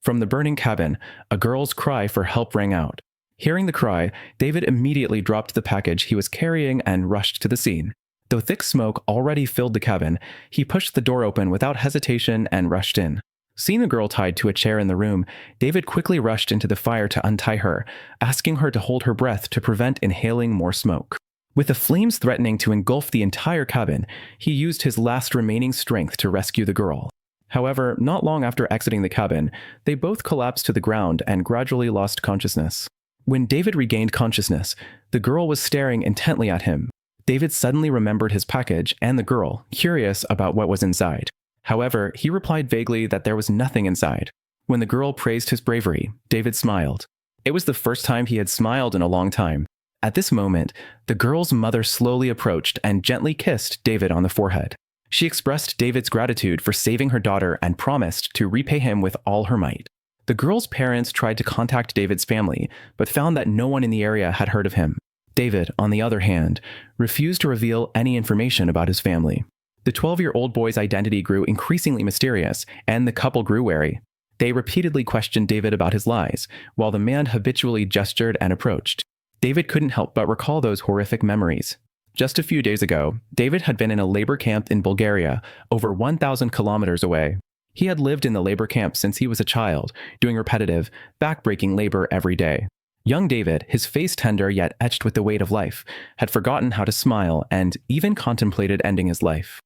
From the burning cabin, a girl's cry for help rang out. Hearing the cry, David immediately dropped the package he was carrying and rushed to the scene. Though thick smoke already filled the cabin, he pushed the door open without hesitation and rushed in. Seeing the girl tied to a chair in the room, David quickly rushed into the fire to untie her, asking her to hold her breath to prevent inhaling more smoke. With the flames threatening to engulf the entire cabin, he used his last remaining strength to rescue the girl. However, not long after exiting the cabin, they both collapsed to the ground and gradually lost consciousness. When David regained consciousness, the girl was staring intently at him. David suddenly remembered his package and the girl, curious about what was inside. However, he replied vaguely that there was nothing inside. When the girl praised his bravery, David smiled. It was the first time he had smiled in a long time. At this moment, the girl's mother slowly approached and gently kissed David on the forehead. She expressed David's gratitude for saving her daughter and promised to repay him with all her might. The girl's parents tried to contact David's family, but found that no one in the area had heard of him. David, on the other hand, refused to reveal any information about his family. The 12-year-old boy's identity grew increasingly mysterious, and the couple grew wary. They repeatedly questioned David about his lies, while the man habitually gestured and approached. David couldn't help but recall those horrific memories. Just a few days ago, David had been in a labor camp in Bulgaria, over 1,000 kilometers away. He had lived in the labor camp since he was a child, doing repetitive, back-breaking labor every day. Young David, his face tender yet etched with the weight of life, had forgotten how to smile and even contemplated ending his life.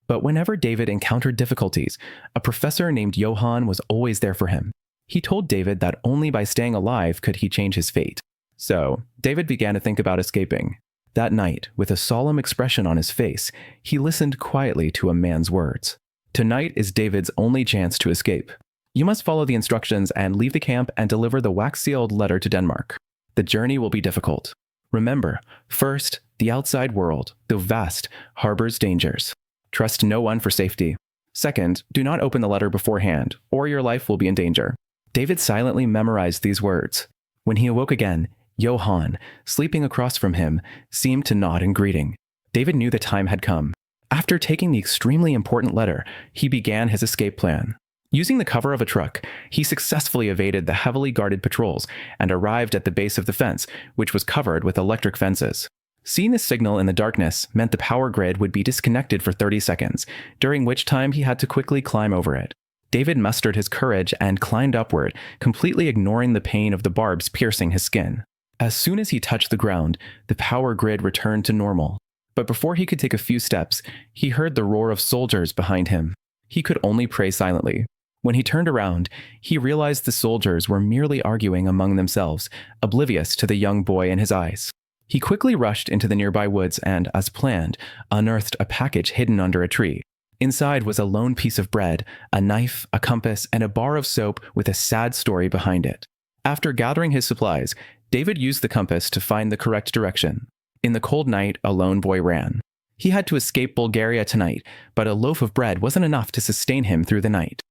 But whenever David encountered difficulties, a professor named Johann was always there for him. He told David that only by staying alive could he change his fate. So, David began to think about escaping. That night, with a solemn expression on his face, he listened quietly to a man's words. Tonight is David's only chance to escape. You must follow the instructions and leave the camp and deliver the wax-sealed letter to Denmark. The journey will be difficult. Remember, first, the outside world, though vast, harbors dangers. Trust no one for safety. Second, do not open the letter beforehand, or your life will be in danger. David silently memorized these words. When he awoke again, Johann, sleeping across from him, seemed to nod in greeting. David knew the time had come. After taking the extremely important letter, he began his escape plan. Using the cover of a truck, he successfully evaded the heavily guarded patrols and arrived at the base of the fence, which was covered with electric fences. Seeing the signal in the darkness meant the power grid would be disconnected for 30 seconds, during which time he had to quickly climb over it. David mustered his courage and climbed upward, completely ignoring the pain of the barbs piercing his skin. As soon as he touched the ground, the power grid returned to normal. But before he could take a few steps, he heard the roar of soldiers behind him. He could only pray silently. When he turned around, he realized the soldiers were merely arguing among themselves, oblivious to the young boy in his eyes. He quickly rushed into the nearby woods and, as planned, unearthed a package hidden under a tree. Inside was a lone piece of bread, a knife, a compass, and a bar of soap with a sad story behind it. After gathering his supplies, David used the compass to find the correct direction. In the cold night, a lone boy ran. He had to escape Bulgaria tonight, but a loaf of bread wasn't enough to sustain him through the night.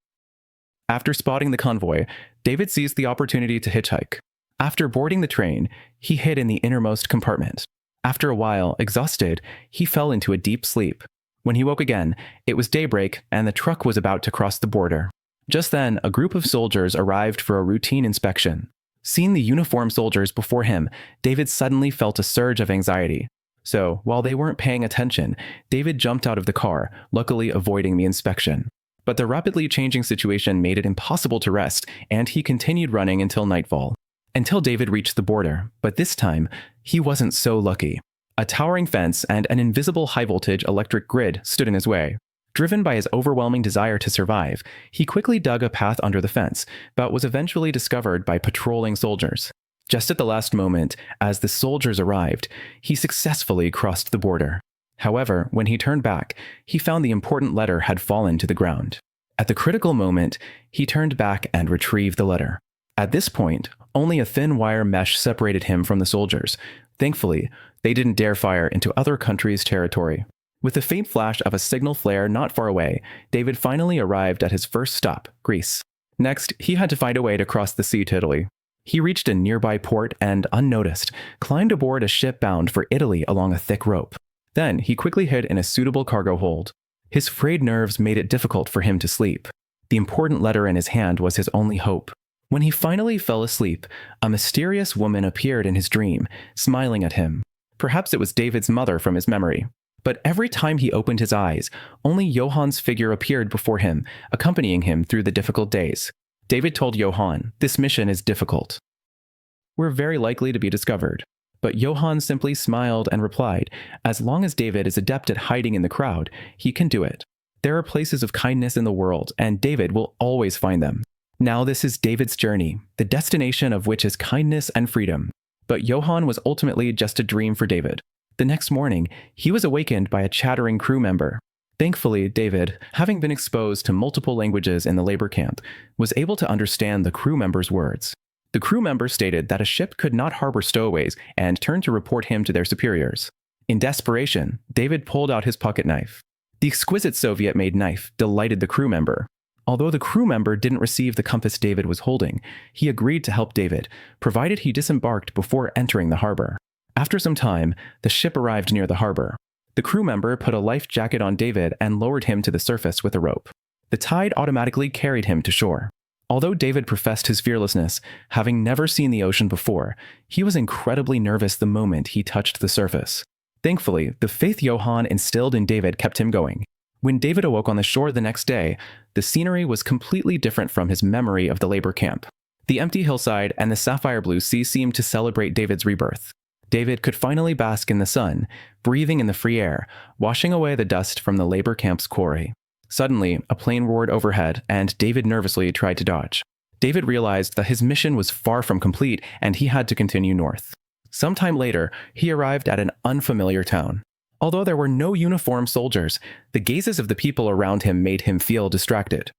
After spotting the convoy, David seized the opportunity to hitchhike. After boarding the train, he hid in the innermost compartment. After a while, exhausted, he fell into a deep sleep. When he woke again, it was daybreak and the truck was about to cross the border. Just then, a group of soldiers arrived for a routine inspection. Seeing the uniformed soldiers before him, David suddenly felt a surge of anxiety. So, while they weren't paying attention, David jumped out of the car, luckily avoiding the inspection. But the rapidly changing situation made it impossible to rest, and he continued running until nightfall. Until David reached the border, but this time, he wasn't so lucky. A towering fence and an invisible high-voltage electric grid stood in his way. Driven by his overwhelming desire to survive, he quickly dug a path under the fence, but was eventually discovered by patrolling soldiers. Just at the last moment, as the soldiers arrived, he successfully crossed the border. However, when he turned back, he found the important letter had fallen to the ground. At the critical moment, he turned back and retrieved the letter. At this point, only a thin wire mesh separated him from the soldiers. Thankfully, they didn't dare fire into other countries' territory. With the faint flash of a signal flare not far away, David finally arrived at his first stop, Greece. Next, he had to find a way to cross the sea to Italy. He reached a nearby port and, unnoticed, climbed aboard a ship bound for Italy along a thick rope. Then, he quickly hid in a suitable cargo hold. His frayed nerves made it difficult for him to sleep. The important letter in his hand was his only hope. When he finally fell asleep, a mysterious woman appeared in his dream, smiling at him. Perhaps it was David's mother from his memory. But every time he opened his eyes, only Johan's figure appeared before him, accompanying him through the difficult days. David told Johan, "This mission is difficult. We're very likely to be discovered." But Johan simply smiled and replied, "As long as David is adept at hiding in the crowd, he can do it. There are places of kindness in the world, and David will always find them. Now this is David's journey, the destination of which is kindness and freedom." But Johan was ultimately just a dream for David. The next morning, he was awakened by a chattering crew member. Thankfully, David, having been exposed to multiple languages in the labor camp, was able to understand the crew member's words. The crew member stated that a ship could not harbor stowaways and turned to report him to their superiors. In desperation, David pulled out his pocket knife. The exquisite Soviet-made knife delighted the crew member. Although the crew member didn't receive the compass David was holding, he agreed to help David, provided he disembarked before entering the harbor. After some time, the ship arrived near the harbor. The crew member put a life jacket on David and lowered him to the surface with a rope. The tide automatically carried him to shore. Although David professed his fearlessness, having never seen the ocean before, he was incredibly nervous the moment he touched the surface. Thankfully, the faith Johan instilled in David kept him going. When David awoke on the shore the next day, the scenery was completely different from his memory of the labor camp. The empty hillside and the sapphire blue sea seemed to celebrate David's rebirth. David could finally bask in the sun, breathing in the free air, washing away the dust from the labor camp's quarry. Suddenly, a plane roared overhead, and David nervously tried to dodge. David realized that his mission was far from complete, and he had to continue north. Sometime later, he arrived at an unfamiliar town. Although there were no uniformed soldiers, the gazes of the people around him made him feel distracted.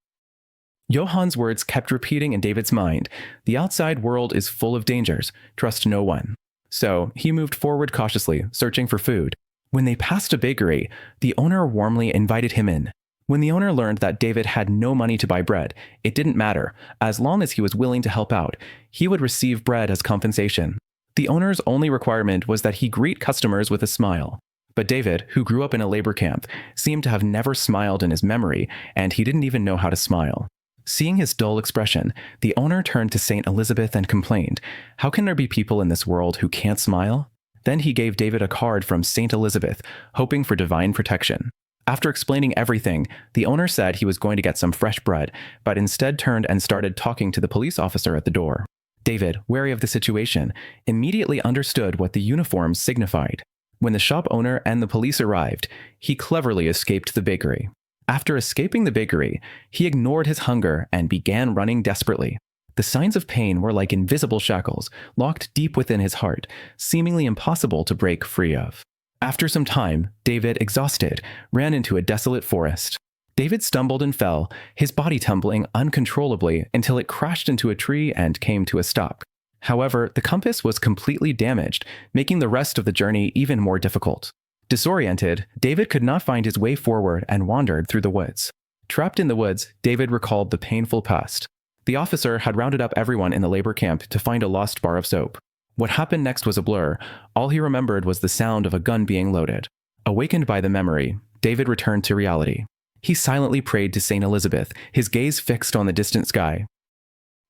Johan's words kept repeating in David's mind, "The outside world is full of dangers. Trust no one." So, he moved forward cautiously, searching for food. When they passed a bakery, the owner warmly invited him in. When the owner learned that David had no money to buy bread, it didn't matter. As long as he was willing to help out, he would receive bread as compensation. The owner's only requirement was that he greet customers with a smile. But David, who grew up in a labor camp, seemed to have never smiled in his memory, and he didn't even know how to smile. Seeing his dull expression, the owner turned to Saint Elizabeth and complained, "How can there be people in this world who can't smile?" Then he gave David a card from Saint Elizabeth, hoping for divine protection. After explaining everything, the owner said he was going to get some fresh bread, but instead turned and started talking to the police officer at the door. David, wary of the situation, immediately understood what the uniforms signified. When the shop owner and the police arrived, he cleverly escaped the bakery. After escaping the bakery, he ignored his hunger and began running desperately. The signs of pain were like invisible shackles, locked deep within his heart, seemingly impossible to break free of. After some time, David, exhausted, ran into a desolate forest. David stumbled and fell, his body tumbling uncontrollably until it crashed into a tree and came to a stop. However, the compass was completely damaged, making the rest of the journey even more difficult. Disoriented, David could not find his way forward and wandered through the woods. Trapped in the woods, David recalled the painful past. The officer had rounded up everyone in the labor camp to find a lost bar of soap. What happened next was a blur. All he remembered was the sound of a gun being loaded. Awakened by the memory, David returned to reality. He silently prayed to Saint Elizabeth, his gaze fixed on the distant sky.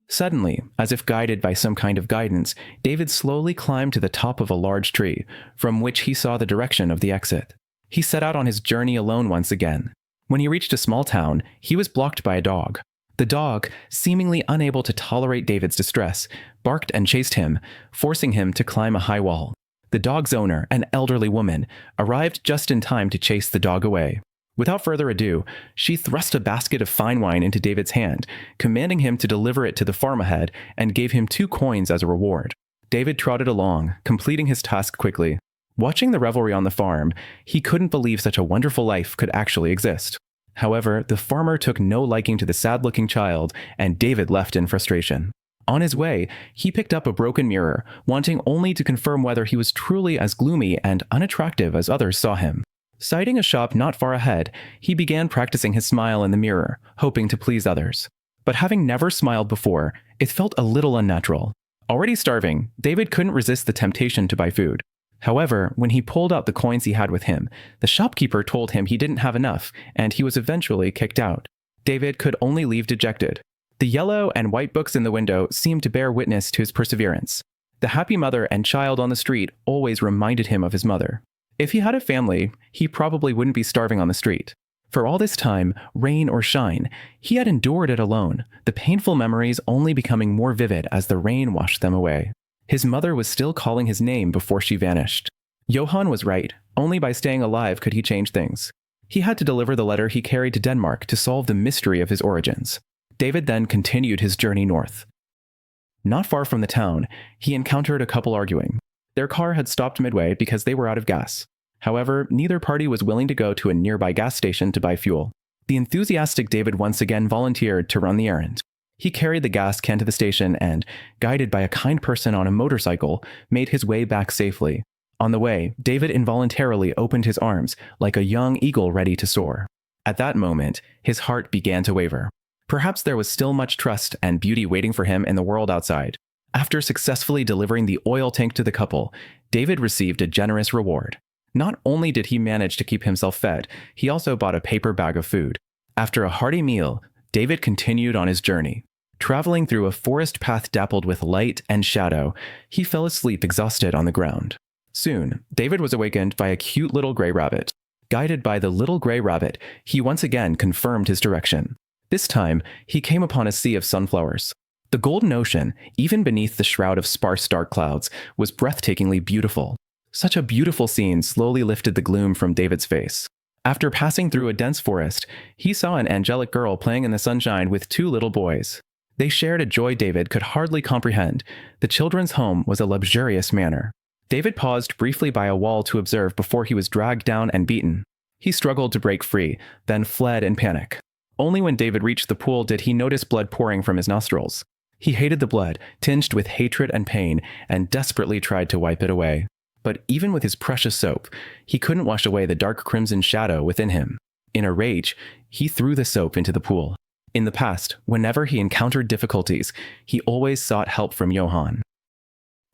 Suddenly, as if guided by some kind of guidance, David slowly climbed to the top of a large tree, from which he saw the direction of the exit. He set out on his journey alone once again. When he reached a small town, he was blocked by a dog. The dog, seemingly unable to tolerate David's distress, barked and chased him, forcing him to climb a high wall. The dog's owner, an elderly woman, arrived just in time to chase the dog away. Without further ado, she thrust a basket of fine wine into David's hand, commanding him to deliver it to the farm ahead, and gave him 2 coins as a reward. David trotted along, completing his task quickly. Watching the revelry on the farm, he couldn't believe such a wonderful life could actually exist. However, the farmer took no liking to the sad-looking child, and David left in frustration. On his way, he picked up a broken mirror, wanting only to confirm whether he was truly as gloomy and unattractive as others saw him. Sighting a shop not far ahead, he began practicing his smile in the mirror, hoping to please others. But having never smiled before, it felt a little unnatural. Already starving, David couldn't resist the temptation to buy food. However, when he pulled out the coins he had with him, the shopkeeper told him he didn't have enough, and he was eventually kicked out. David could only leave dejected. The yellow and white books in the window seemed to bear witness to his perseverance. The happy mother and child on the street always reminded him of his mother. If he had a family, he probably wouldn't be starving on the street. For all this time, rain or shine, he had endured it alone, the painful memories only becoming more vivid as the rain washed them away. His mother was still calling his name before she vanished. Johan was right. Only by staying alive could he change things. He had to deliver the letter he carried to Denmark to solve the mystery of his origins. David then continued his journey north. Not far from the town, he encountered a couple arguing. Their car had stopped midway because they were out of gas. However, neither party was willing to go to a nearby gas station to buy fuel. The enthusiastic David once again volunteered to run the errand. He carried the gas can to the station and, guided by a kind person on a motorcycle, made his way back safely. On the way, David involuntarily opened his arms like a young eagle ready to soar. At that moment, his heart began to waver. Perhaps there was still much trust and beauty waiting for him in the world outside. After successfully delivering the oil tank to the couple, David received a generous reward. Not only did he manage to keep himself fed, he also bought a paper bag of food. After a hearty meal, David continued on his journey. Traveling through a forest path dappled with light and shadow, he fell asleep exhausted on the ground. Soon, David was awakened by a cute little gray rabbit. Guided by the little gray rabbit, he once again confirmed his direction. This time, he came upon a sea of sunflowers. The golden ocean, even beneath the shroud of sparse dark clouds, was breathtakingly beautiful. Such a beautiful scene slowly lifted the gloom from David's face. After passing through a dense forest, he saw an angelic girl playing in the sunshine with two little boys. They shared a joy David could hardly comprehend. The children's home was a luxurious manor. David paused briefly by a wall to observe before he was dragged down and beaten. He struggled to break free, then fled in panic. Only when David reached the pool did he notice blood pouring from his nostrils. He hated the blood, tinged with hatred and pain, and desperately tried to wipe it away. But even with his precious soap, he couldn't wash away the dark crimson shadow within him. In a rage, he threw the soap into the pool. In the past, whenever he encountered difficulties, he always sought help from Johan.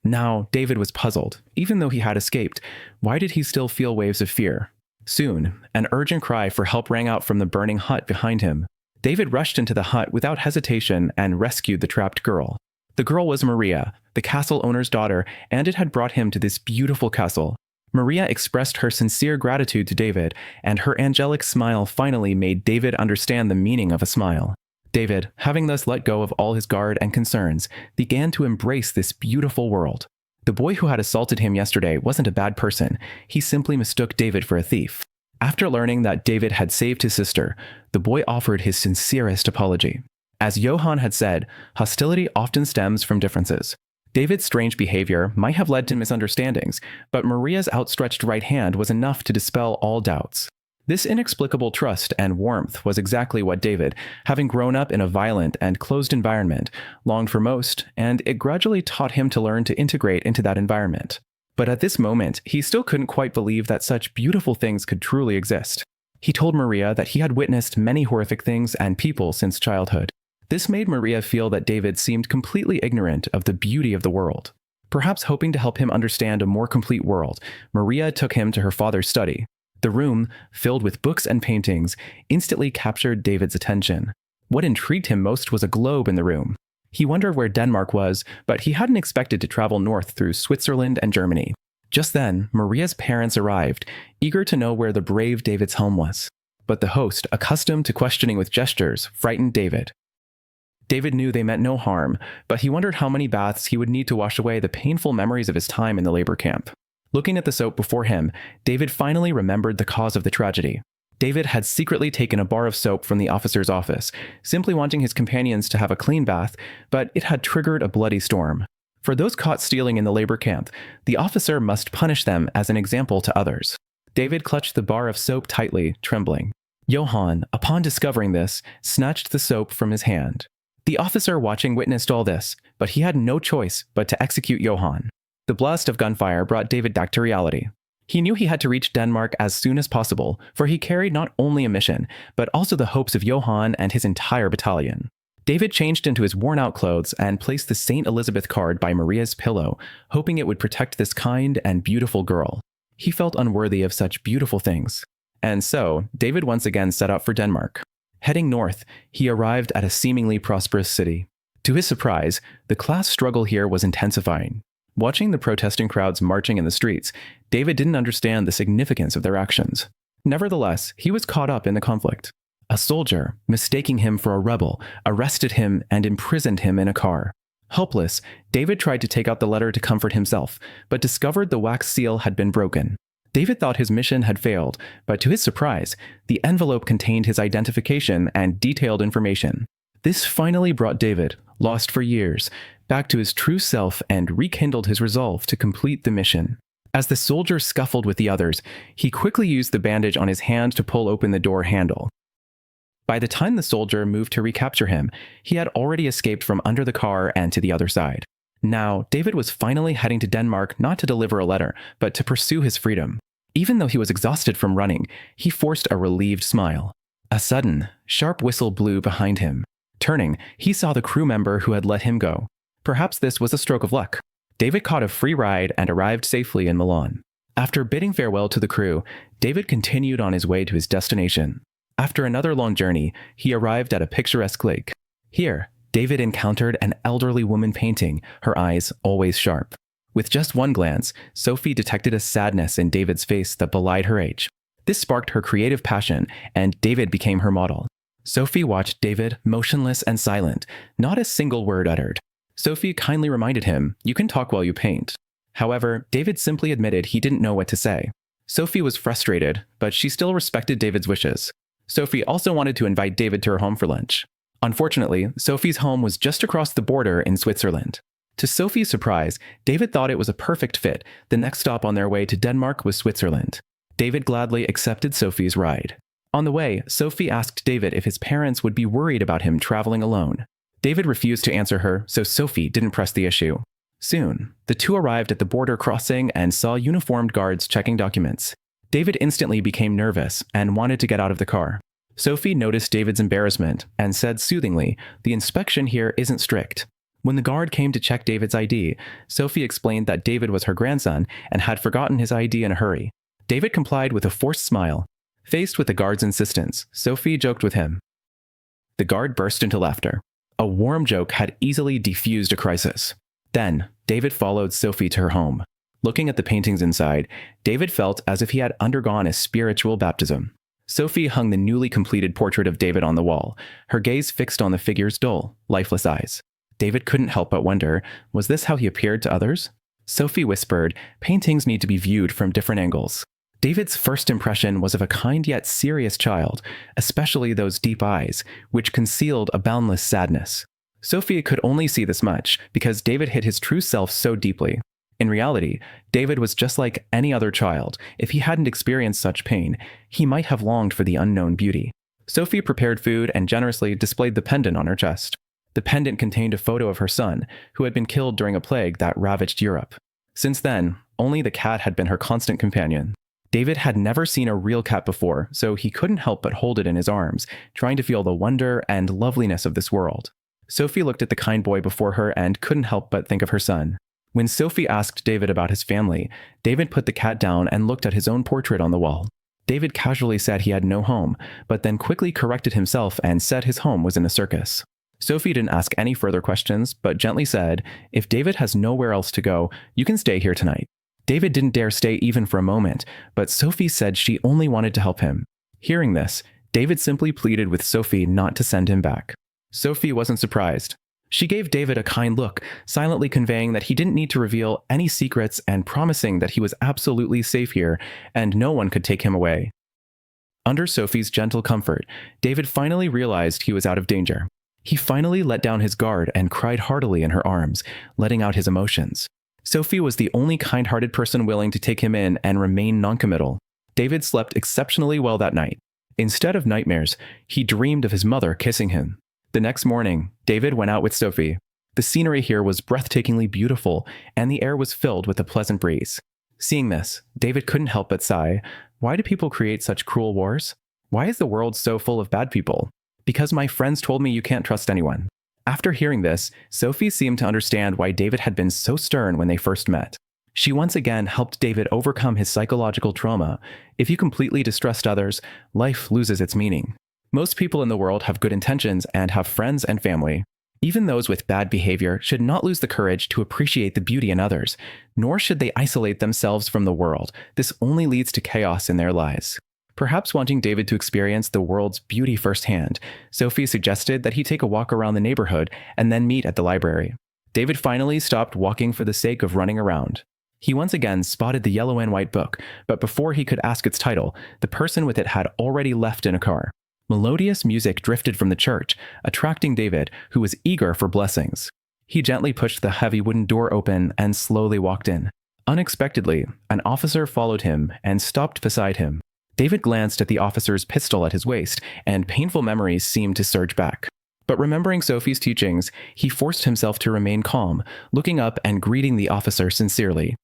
Now, David was puzzled. Even though he had escaped, why did he still feel waves of fear? Soon, an urgent cry for help rang out from the burning hut behind him. David rushed into the hut without hesitation and rescued the trapped girl. The girl was Maria, the castle owner's daughter, and it had brought him to this beautiful castle. Maria expressed her sincere gratitude to David, and her angelic smile finally made David understand the meaning of a smile. David, having thus let go of all his guard and concerns, began to embrace this beautiful world. The boy who had assaulted him yesterday wasn't a bad person. He simply mistook David for a thief. After learning that David had saved his sister, the boy offered his sincerest apology. As Johan had said, hostility often stems from differences. David's strange behavior might have led to misunderstandings, but Maria's outstretched right hand was enough to dispel all doubts. This inexplicable trust and warmth was exactly what David, having grown up in a violent and closed environment, longed for most, and it gradually taught him to learn to integrate into that environment. But at this moment, he still couldn't quite believe that such beautiful things could truly exist. He told Maria that he had witnessed many horrific things and people since childhood. This made Maria feel that David seemed completely ignorant of the beauty of the world. Perhaps hoping to help him understand a more complete world, Maria took him to her father's study. The room, filled with books and paintings, instantly captured David's attention. What intrigued him most was a globe in the room. He wondered where Denmark was, but he hadn't expected to travel north through Switzerland and Germany. Just then, Maria's parents arrived, eager to know where the brave David's home was. But the host, accustomed to questioning with gestures, frightened David. David knew they meant no harm, but he wondered how many baths he would need to wash away the painful memories of his time in the labor camp. Looking at the soap before him, David finally remembered the cause of the tragedy. David had secretly taken a bar of soap from the officer's office, simply wanting his companions to have a clean bath, but it had triggered a bloody storm. For those caught stealing in the labor camp, the officer must punish them as an example to others. David clutched the bar of soap tightly, trembling. Johan, upon discovering this, snatched the soap from his hand. The officer watching witnessed all this, but he had no choice but to execute Johan. The blast of gunfire brought David back to reality. He knew he had to reach Denmark as soon as possible, for he carried not only a mission, but also the hopes of Johan and his entire battalion. David changed into his worn-out clothes and placed the St. Elizabeth card by Maria's pillow, hoping it would protect this kind and beautiful girl. He felt unworthy of such beautiful things. And so, David once again set out for Denmark. Heading north, he arrived at a seemingly prosperous city. To his surprise, the class struggle here was intensifying. Watching the protesting crowds marching in the streets, David didn't understand the significance of their actions. Nevertheless, he was caught up in the conflict. A soldier, mistaking him for a rebel, arrested him and imprisoned him in a car. Helpless, David tried to take out the letter to comfort himself, but discovered the wax seal had been broken. David thought his mission had failed, but to his surprise, the envelope contained his identification and detailed information. This finally brought David, lost for years, back to his true self and rekindled his resolve to complete the mission. As the soldier scuffled with the others, he quickly used the bandage on his hand to pull open the door handle. By the time the soldier moved to recapture him, he had already escaped from under the car and to the other side. Now, David was finally heading to Denmark not to deliver a letter, but to pursue his freedom. Even though he was exhausted from running, he forced a relieved smile. A sudden, sharp whistle blew behind him. Turning, he saw the crew member who had let him go. Perhaps this was a stroke of luck. David caught a free ride and arrived safely in Milan. After bidding farewell to the crew, David continued on his way to his destination. After another long journey, he arrived at a picturesque lake. Here, David encountered an elderly woman painting, her eyes always sharp. With just one glance, Sophie detected a sadness in David's face that belied her age. This sparked her creative passion, and David became her model. Sophie watched David, motionless and silent, not a single word uttered. Sophie kindly reminded him, "You can talk while you paint." However, David simply admitted he didn't know what to say. Sophie was frustrated, but she still respected David's wishes. Sophie also wanted to invite David to her home for lunch. Unfortunately, Sophie's home was just across the border in Switzerland. To Sophie's surprise, David thought it was a perfect fit. The next stop on their way to Denmark was Switzerland. David gladly accepted Sophie's ride. On the way, Sophie asked David if his parents would be worried about him traveling alone. David refused to answer her, so Sophie didn't press the issue. Soon, the two arrived at the border crossing and saw uniformed guards checking documents. David instantly became nervous and wanted to get out of the car. Sophie noticed David's embarrassment and said soothingly, "The inspection here isn't strict." When the guard came to check David's ID, Sophie explained that David was her grandson and had forgotten his ID in a hurry. David complied with a forced smile. Faced with the guard's insistence, Sophie joked with him. The guard burst into laughter. A warm joke had easily defused a crisis. Then, David followed Sophie to her home. Looking at the paintings inside, David felt as if he had undergone a spiritual baptism. Sophie hung the newly completed portrait of David on the wall, her gaze fixed on the figure's dull, lifeless eyes. David couldn't help but wonder, was this how he appeared to others? Sophie whispered, "Paintings need to be viewed from different angles." David's first impression was of a kind yet serious child, especially those deep eyes, which concealed a boundless sadness. Sophie could only see this much because David hid his true self so deeply. In reality, David was just like any other child. If he hadn't experienced such pain, he might have longed for the unknown beauty. Sophie prepared food and generously displayed the pendant on her chest. The pendant contained a photo of her son, who had been killed during a plague that ravaged Europe. Since then, only the cat had been her constant companion. David had never seen a real cat before, so he couldn't help but hold it in his arms, trying to feel the wonder and loveliness of this world. Sophie looked at the kind boy before her and couldn't help but think of her son. When Sophie asked David about his family, David put the cat down and looked at his own portrait on the wall. David casually said he had no home, but then quickly corrected himself and said his home was in a circus. Sophie didn't ask any further questions, but gently said, "If David has nowhere else to go, you can stay here tonight." David didn't dare stay even for a moment, but Sophie said she only wanted to help him. Hearing this, David simply pleaded with Sophie not to send him back. Sophie wasn't surprised. She gave David a kind look, silently conveying that he didn't need to reveal any secrets and promising that he was absolutely safe here and no one could take him away. Under Sophie's gentle comfort, David finally realized he was out of danger. He finally let down his guard and cried heartily in her arms, letting out his emotions. Sophie was the only kind-hearted person willing to take him in and remain noncommittal. David slept exceptionally well that night. Instead of nightmares, he dreamed of his mother kissing him. The next morning, David went out with Sophie. The scenery here was breathtakingly beautiful, and the air was filled with a pleasant breeze. Seeing this, David couldn't help but sigh. Why do people create such cruel wars? Why is the world so full of bad people? Because my friends told me you can't trust anyone. After hearing this, Sophie seemed to understand why David had been so stern when they first met. She once again helped David overcome his psychological trauma. If you completely distrust others, life loses its meaning. Most people in the world have good intentions and have friends and family. Even those with bad behavior should not lose the courage to appreciate the beauty in others, nor should they isolate themselves from the world. This only leads to chaos in their lives. Perhaps wanting David to experience the world's beauty firsthand, Sophie suggested that he take a walk around the neighborhood and then meet at the library. David finally stopped walking for the sake of running around. He once again spotted the yellow and white book, but before he could ask its title, the person with it had already left in a car. Melodious music drifted from the church, attracting David, who was eager for blessings. He gently pushed the heavy wooden door open and slowly walked in. Unexpectedly, an officer followed him and stopped beside him. David glanced at the officer's pistol at his waist, and painful memories seemed to surge back. But remembering Sophie's teachings, he forced himself to remain calm, looking up and greeting the officer sincerely.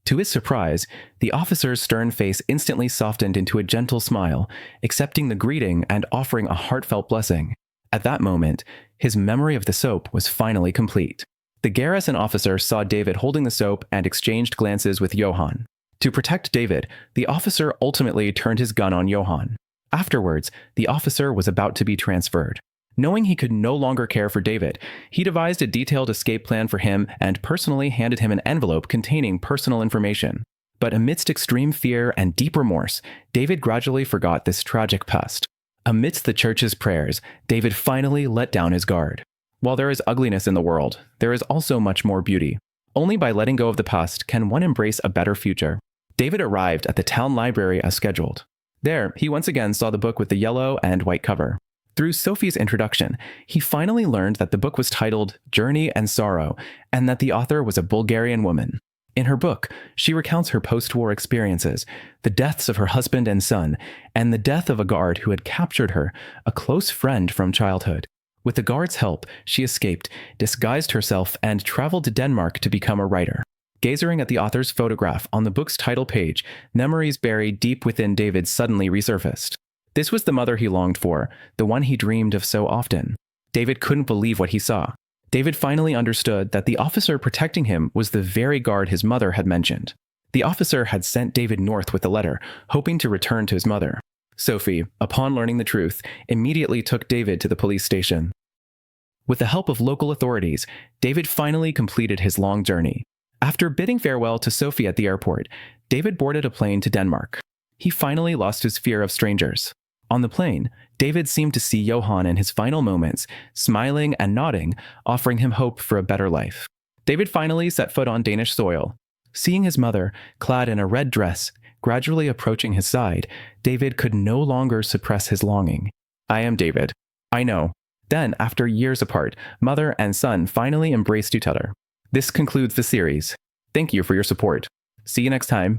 To his surprise, the officer's stern face instantly softened into a gentle smile, accepting the greeting and offering a heartfelt blessing. At that moment, his memory of the soap was finally complete. The garrison officer saw David holding the soap and exchanged glances with Johann. To protect David, the officer ultimately turned his gun on Johann. Afterwards, the officer was about to be transferred. Knowing he could no longer care for David, he devised a detailed escape plan for him and personally handed him an envelope containing personal information. But amidst extreme fear and deep remorse, David gradually forgot this tragic past. Amidst the church's prayers, David finally let down his guard. While there is ugliness in the world, there is also much more beauty. Only by letting go of the past can one embrace a better future. David arrived at the town library as scheduled. There, he once again saw the book with the yellow and white cover. Through Sophie's introduction, he finally learned that the book was titled Journey and Sorrow, and that the author was a Bulgarian woman. In her book, she recounts her post-war experiences, the deaths of her husband and son, and the death of a guard who had captured her, a close friend from childhood. With the guard's help, she escaped, disguised herself, and traveled to Denmark to become a writer. Gazing at the author's photograph on the book's title page, memories buried deep within David suddenly resurfaced. This was the mother he longed for, the one he dreamed of so often. David couldn't believe what he saw. David finally understood that the officer protecting him was the very guard his mother had mentioned. The officer had sent David north with the letter, hoping to return to his mother. Sophie, upon learning the truth, immediately took David to the police station. With the help of local authorities, David finally completed his long journey. After bidding farewell to Sophie at the airport, David boarded a plane to Denmark. He finally lost his fear of strangers. On the plane, David seemed to see Johann in his final moments, smiling and nodding, offering him hope for a better life. David finally set foot on Danish soil. Seeing his mother, clad in a red dress, gradually approaching his side, David could no longer suppress his longing. "I am David. I know." Then, after years apart, mother and son finally embraced each other. This concludes the series. Thank you for your support. See you next time.